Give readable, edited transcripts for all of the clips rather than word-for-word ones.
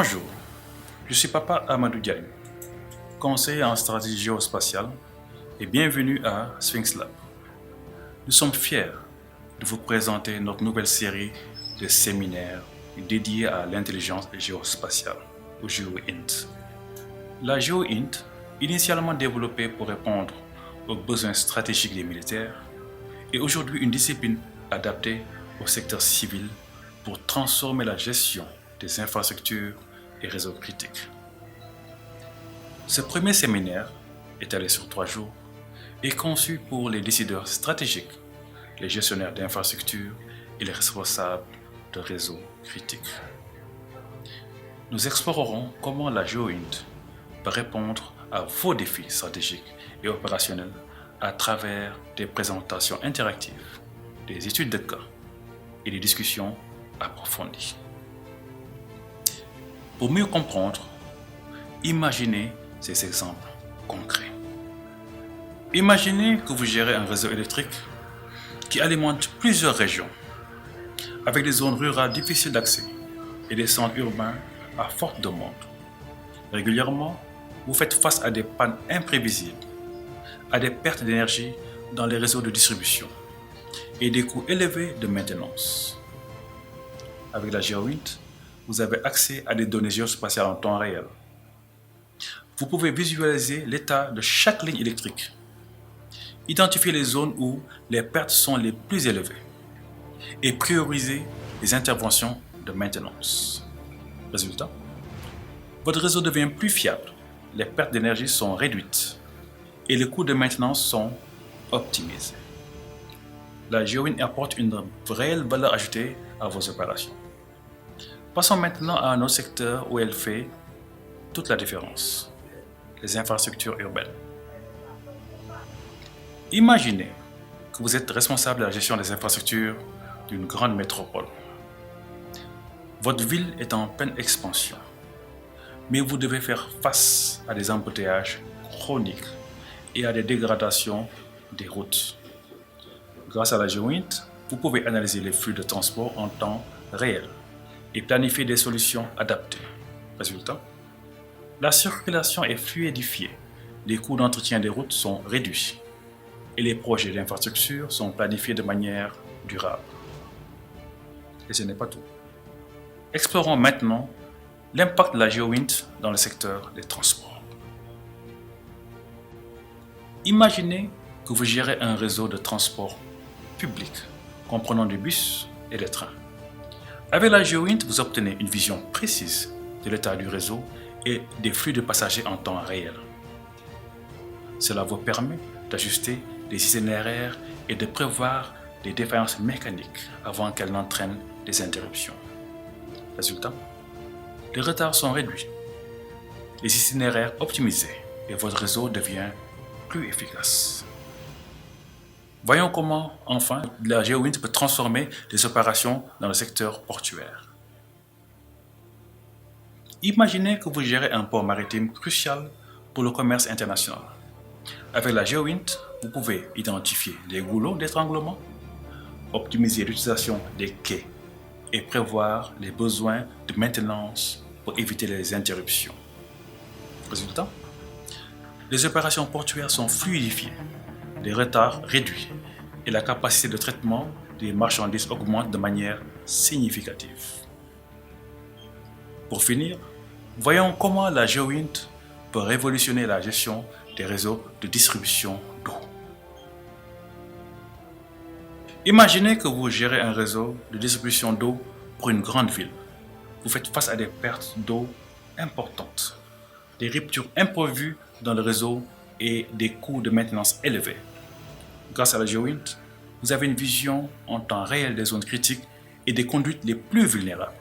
Bonjour, je suis Papa Amadou Diagne, conseiller en stratégie géospatiale et bienvenue à Sphinx Lab. Nous sommes fiers de vous présenter notre nouvelle série de séminaires dédiés à l'intelligence géospatiale, ou GeoINT. La GeoINT, initialement développée pour répondre aux besoins stratégiques des militaires, est aujourd'hui une discipline adaptée au secteur civil pour transformer la gestion des infrastructures et réseaux critiques. Ce premier séminaire, étalé sur 3 jours, est conçu pour les décideurs stratégiques, les gestionnaires d'infrastructures et les responsables de réseaux critiques. Nous explorerons comment la GeoINT peut répondre à vos défis stratégiques et opérationnels à travers des présentations interactives, des études de cas et des discussions approfondies. Pour mieux comprendre, imaginez ces exemples concrets. Imaginez que vous gérez un réseau électrique qui alimente plusieurs régions, avec des zones rurales difficiles d'accès et des centres urbains à forte demande. Régulièrement, vous faites face à des pannes imprévisibles, à des pertes d'énergie dans les réseaux de distribution et des coûts élevés de maintenance. Avec la GeoINT, vous avez accès à des données géospatiales en temps réel. Vous pouvez visualiser l'état de chaque ligne électrique, identifier les zones où les pertes sont les plus élevées et prioriser les interventions de maintenance. Résultat, votre réseau devient plus fiable, les pertes d'énergie sont réduites et les coûts de maintenance sont optimisés. La GeoINT apporte une réelle valeur ajoutée à vos opérations. Passons maintenant à un autre secteur où elle fait toute la différence, les infrastructures urbaines. Imaginez que vous êtes responsable de la gestion des infrastructures d'une grande métropole. Votre ville est en pleine expansion, mais vous devez faire face à des embouteillages chroniques et à des dégradations des routes. Grâce à la GeoINT, vous pouvez analyser les flux de transport en temps réel et planifier des solutions adaptées. Résultat, la circulation est fluidifiée, les coûts d'entretien des routes sont réduits et les projets d'infrastructure sont planifiés de manière durable. Et ce n'est pas tout. Explorons maintenant l'impact de la GeoINT dans le secteur des transports. Imaginez que vous gérez un réseau de transport public comprenant des bus et des trains. Avec la GeoINT, vous obtenez une vision précise de l'état du réseau et des flux de passagers en temps réel. Cela vous permet d'ajuster les itinéraires et de prévoir les défaillances mécaniques avant qu'elles n'entraînent des interruptions. Résultat, les retards sont réduits, les itinéraires optimisés et votre réseau devient plus efficace. Voyons comment, enfin, la GeoINT peut transformer les opérations dans le secteur portuaire. Imaginez que vous gérez un port maritime crucial pour le commerce international. Avec la GeoINT, vous pouvez identifier les goulots d'étranglement, optimiser l'utilisation des quais et prévoir les besoins de maintenance pour éviter les interruptions. Résultat, les opérations portuaires sont fluidifiées, les retards réduits et la capacité de traitement des marchandises augmente de manière significative. Pour finir, voyons comment la GeoINT peut révolutionner la gestion des réseaux de distribution d'eau. Imaginez que vous gérez un réseau de distribution d'eau pour une grande ville. Vous faites face à des pertes d'eau importantes, des ruptures imprévues dans le réseau et des coûts de maintenance élevés. Grâce à la GeoINT, vous avez une vision en temps réel des zones critiques et des conduites les plus vulnérables.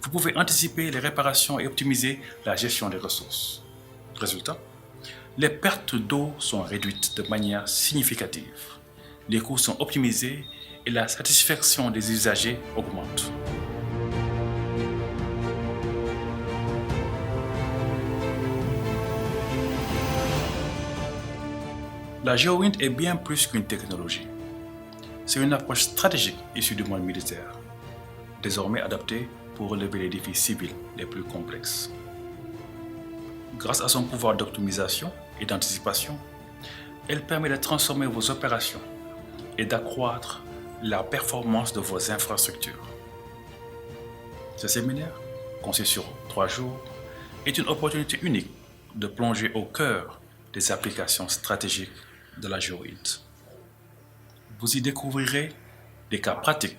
Vous pouvez anticiper les réparations et optimiser la gestion des ressources. Résultat, les pertes d'eau sont réduites de manière significative, les coûts sont optimisés et la satisfaction des usagers augmente. La GeoINT est bien plus qu'une technologie. C'est une approche stratégique issue du monde militaire, désormais adaptée pour relever les défis civils les plus complexes. Grâce à son pouvoir d'optimisation et d'anticipation, elle permet de transformer vos opérations et d'accroître la performance de vos infrastructures. Ce séminaire, conçu sur 3 jours, est une opportunité unique de plonger au cœur des applications stratégiques de la GeoInt. Vous y découvrirez des cas pratiques,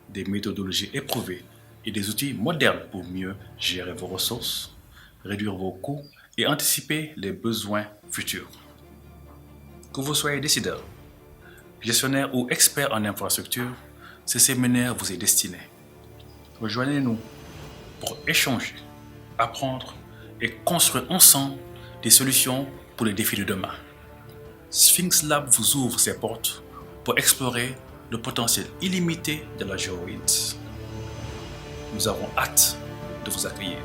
des méthodologies éprouvées et des outils modernes pour mieux gérer vos ressources, réduire vos coûts et anticiper les besoins futurs. Que vous soyez décideur, gestionnaire ou expert en infrastructure, ce séminaire vous est destiné. Rejoignez-nous pour échanger, apprendre et construire ensemble des solutions pour les défis de demain. Sphinx Lab vous ouvre ses portes pour explorer le potentiel illimité de la GeoInt. Nous avons hâte de vous accueillir.